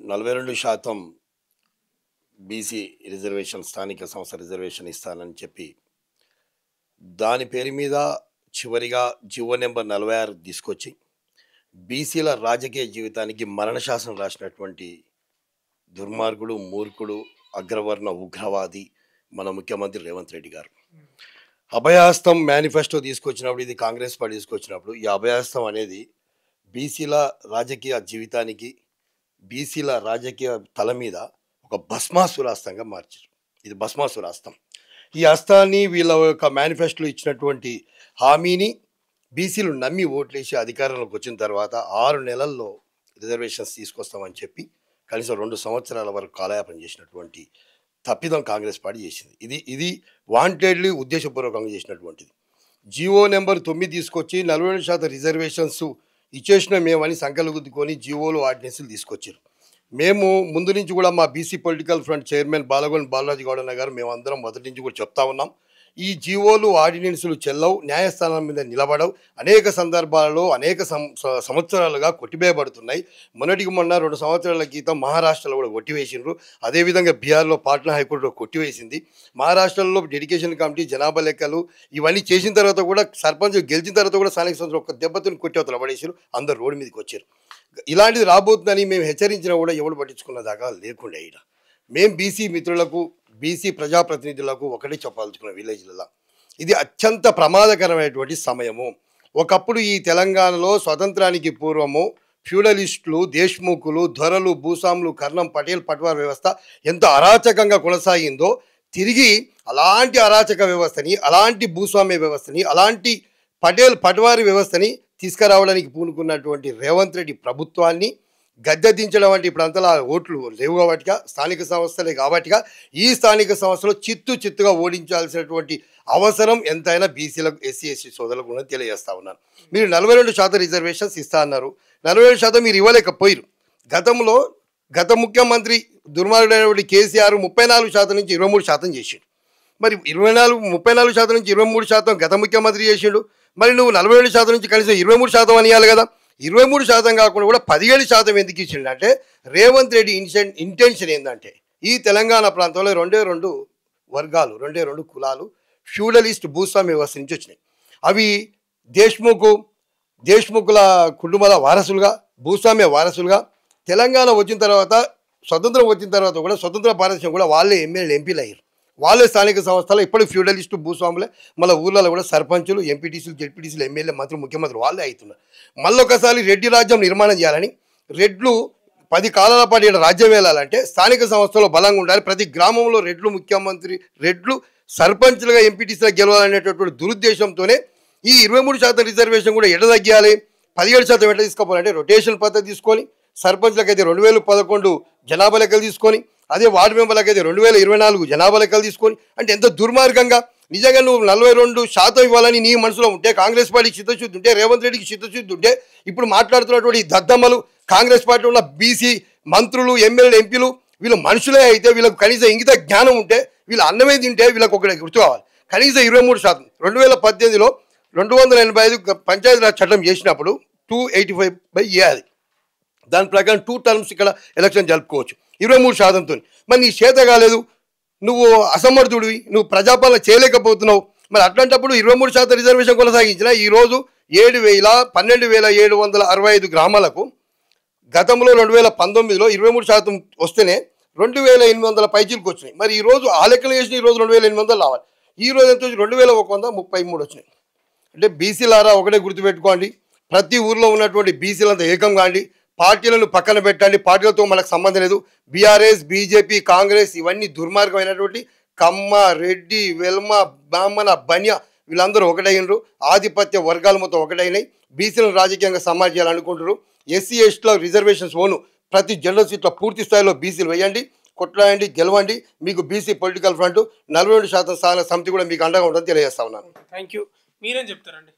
42% BC reservation స్థానిక సంస్థ reservation ఇస్తానని చెప్పి దాని పేరు మీద చివరిగా జీవో నెంబర్ 46 తీసుకొచ్చి బీసీల రాజకీయ జీవితానికి మరణశాసనం రాసినటువంటి దుర్మార్గుడు, మూర్ఖుడు, అగ్రవర్ణ ఉగ్రవాది మన ముఖ్యమంత్రి రేవంత్ రెడ్డి గారు. అభయహస్తం మేనిఫెస్టో తీసుకొచ్చినప్పుడు, ఇది కాంగ్రెస్ పార్టీ తీసుకొచ్చినప్పుడు, ఈ అభయహస్తం అనేది బీసీల రాజకీయ జీవితానికి, బీసీల రాజకీయ తల మీద ఒక భస్మాసురాస్తంగా మార్చారు. ఇది భస్మాసురాస్తం. ఈ హస్తాన్ని వీళ్ళ యొక్క మేనిఫెస్టోలో ఇచ్చినటువంటి హామీని బీసీలు నమ్మి ఓట్లేసి అధికారంలోకి వచ్చిన తర్వాత 6 నెలల్లో రిజర్వేషన్స్ తీసుకొస్తామని చెప్పి కనీసం 2 సంవత్సరాల వరకు కాలయాపన చేసినటువంటి తప్పిదం కాంగ్రెస్ పార్టీ చేసింది. ఇది వాంటెడ్లీ ఉద్దేశపూర్వకంగా చేసినటువంటిది. జీవో నెంబర్ 9 తీసుకొచ్చి 42% రిజర్వేషన్స్ ఇచ్చేసిన మేమని సంకలు గుద్దుకొని జీవోలు ఆర్డినెన్స్లు తీసుకొచ్చారు. మేము ముందు నుంచి కూడా మా BC political front chairman Balagonda Balaraju Goudanna గారు మేమందరం మొదటి నుంచి కూడా చెప్తా ఉన్నాం, ఈ జీవోలు ఆర్డినెన్సులు చెల్లవు, న్యాయస్థానం మీద నిలబడవు, అనేక సందర్భాలలో అనేక సంవత్సరాలుగా కొట్టివేయబడుతున్నాయి. మొన్నటికి మొన్న 2 సంవత్సరాల క్రితం మహారాష్ట్రలో కూడా కొట్టివేసినారు. అదేవిధంగా బీహార్లో పాట్నా హైకోర్టులో కొట్టివేసింది. మహారాష్ట్రలో డెడికేషన్ కమిటీ, జనాభా లెక్కలు ఇవన్నీ చేసిన తర్వాత కూడా సర్పంచ్ గెలిచిన తర్వాత కూడా స్థానిక సంస్థలు ఒక దెబ్బతిని కొట్టేవతలు పడేసారు. అందరు రోడ్డు మీదకి వచ్చారు. ఇలాంటిది రాబోతుందని మేము హెచ్చరించినా కూడా ఎవరు పట్టించుకున్న దాకా లేకుండా ఇక్కడ మేము బీసీ మిత్రులకు, బీసీ ప్రజాప్రతినిధులకు ఒకటే చెప్పాల్చుకున్న విలేజ్లలో ఇది అత్యంత ప్రమాదకరమైనటువంటి సమయము. ఒకప్పుడు ఈ తెలంగాణలో స్వతంత్రానికి పూర్వము ఫ్యూడలిస్టులు, దేశ్ముఖులు, ధొరలు, భూస్వాములు, కర్ణం, పటేల్, పట్వార్ వ్యవస్థ ఎంత అరాచకంగా కొనసాగిందో తిరిగి అలాంటి అరాచక వ్యవస్థని, అలాంటి భూస్వామ్య వ్యవస్థని, అలాంటి పటేల్ పట్వారి వ్యవస్థని తీసుకురావడానికి పూనుకున్నటువంటి రేవంత్ రెడ్డి ప్రభుత్వాన్ని గద్దె దించడం అంటే ఇప్పుడు అంతలా ఓట్లు లేవు కాబట్టిగా, స్థానిక సంస్థలే కాబట్టిగా ఈ స్థానిక సంస్థలో చిత్తుగా ఓడించాల్సినటువంటి అవసరం ఎంతైనా బీసీలకు, ఎస్సీ ఎస్టీ సోదరులకు ఉన్నది తెలియజేస్తా ఉన్నాను. మీరు 42% రిజర్వేషన్స్ ఇస్తా అన్నారు, 42% మీరు ఇవ్వలేకపోయారు. గత ముఖ్యమంత్రి దుర్మార్గుడైనటువంటి కేసీఆర్ 34% నుంచి 23% చేసిండు. మరి 34% నుంచి 23% గత ముఖ్యమంత్రి చేసిండు. మరి నువ్వు 42% నుంచి కనీసం 23% అని ఇవ్వాలి కదా. 23% కాకుండా కూడా 17% ఎందుకు ఇచ్చిండు అంటే రేవంత్ రెడ్డి ఇంటెన్షన్ ఏంటంటే ఈ తెలంగాణ ప్రాంతంలో 2 వర్గాలు, 2 కులాలు ఫ్యూడలిస్ట్ భూస్వామ్య వ్యవస్థ నుంచి వచ్చినాయి. అవి దేశ్ముఖుల కుటుంబాల వారసులుగా, భూస్వామ్య వారసులుగా తెలంగాణ వచ్చిన తర్వాత, స్వతంత్రం వచ్చిన తర్వాత కూడా స్వతంత్ర భారతదేశం కూడా వాళ్ళే ఎమ్మెల్యేలు, ఎంపీలు అయ్యారు. వాళ్ళే స్థానిక సంస్థలు ఇప్పుడు ఫ్యూడలిస్టు భూస్వాములే. మళ్ళీ ఊళ్ళలో కూడా సర్పంచులు, ఎంపీటీసీలు, జెడ్పీటీసీలు, ఎమ్మెల్యే, మంత్రులు, ముఖ్యమంత్రి వాళ్ళే అవుతున్నారు. మళ్ళొకసారి రెడ్డి రాజ్యం నిర్మాణం చేయాలని, రెడ్లు 10 కాలాల పాటు రాజ్యం వెళ్ళాలంటే స్థానిక సంస్థలో బలంగా ఉండాలి. ప్రతి గ్రామంలో రెడ్లు ముఖ్యమంత్రి, రెడ్లు సర్పంచులుగా, ఎంపీటీసీలుగా గెలవాలనేటటువంటి దురుద్దేశంతోనే ఈ 23% రిజర్వేషన్ కూడా ఎడ తగ్గాలి, 17% ఎట్లా తీసుకోవాలంటే రొటేషన్ పద్ధతి తీసుకొని, సర్పంచ్లకైతే 2011 జనాభా లెక్కలు తీసుకొని, అదే వార్డు మెంబర్లకైతే 2024 జనాభా లెక్కలు తీసుకొని, అంటే ఎంత దుర్మార్గంగా. నిజంగా నువ్వు 42% ఇవ్వాలని నీ మనసులో ఉంటే, కాంగ్రెస్ పార్టీకి చిత్తశుద్ధి ఉంటే, రేవంత్ రెడ్డికి చిత్తశుద్ధి ఉంటే, ఇప్పుడు మాట్లాడుతున్నటువంటి దద్దమ్మలు కాంగ్రెస్ పార్టీ ఉన్న బీసీ మంత్రులు, ఎమ్మెల్యేలు, ఎంపీలు వీళ్ళు మనుషులే అయితే వీళ్ళకు కనీసం ఇంగిత జ్ఞానం ఉంటే, వీళ్ళు అన్నమే తింటే వీళ్ళకి ఒకటి గుర్తు కావాలి, కనీసం 23%. 2018లో 285 పంచాయతీరాజ్ చట్టం చేసినప్పుడు 285/A అది. దాని ప్రకారం 2 టర్మ్స్ ఇక్కడ ఎలక్షన్ జరుపుకోవచ్చు 23%తో. మరి నీ చేత కాలేదు, నువ్వు అసమర్థుడివి, నువ్వు ప్రజాపాలన చేయలేకపోతున్నావు. మరి అట్లాంటప్పుడు 23% రిజర్వేషన్ కొనసాగించిన ఈరోజు 12,765 గ్రామాలకు గతంలో 2019లో 23% వస్తేనే 2,800 పైచీలకు వచ్చినాయి. మరి ఈరోజు ఆ లెక్కలు చేసిన ఈరోజు 2,800 రావాలి. ఈరోజు ఎంత వచ్చి 2,133 వచ్చినాయి. అంటే బీసీలారా ఒకటే గుర్తుపెట్టుకోండి, ప్రతి ఊర్లో ఉన్నటువంటి బీసీలంతా ఏకం కాండి, పార్టీలను పక్కన పెట్టండి. పార్టీలతో మనకు సంబంధం లేదు. బీఆర్ఎస్, బీజేపీ, కాంగ్రెస్ ఇవన్నీ దుర్మార్గమైనటువంటి కమ్మ, రెడ్డి, వెల్మ, బ్రాహ్మణ, బన్య వీళ్ళందరూ ఒకటైనరు. ఆధిపత్య వర్గాలు మొత్తం ఒకటైనాయి. బీసీలను రాజకీయంగా సమాజ్ చేయాలనుకుంటారు. ఎస్సీ ఎస్టీలో రిజర్వేషన్స్ ఓను ప్రతి జనరల్ సీట్లో పూర్తి స్థాయిలో బీసీలు వేయండి, కొట్లాడండి, గెలవండి. మీకు బీసీ పొలిటికల్ ఫ్రంట్ 42% స్థాన సమితి కూడా మీకు అండగా ఉంటుందని తెలియజేస్తా ఉన్నాను. Thank you. మీరేం చెప్తారండి?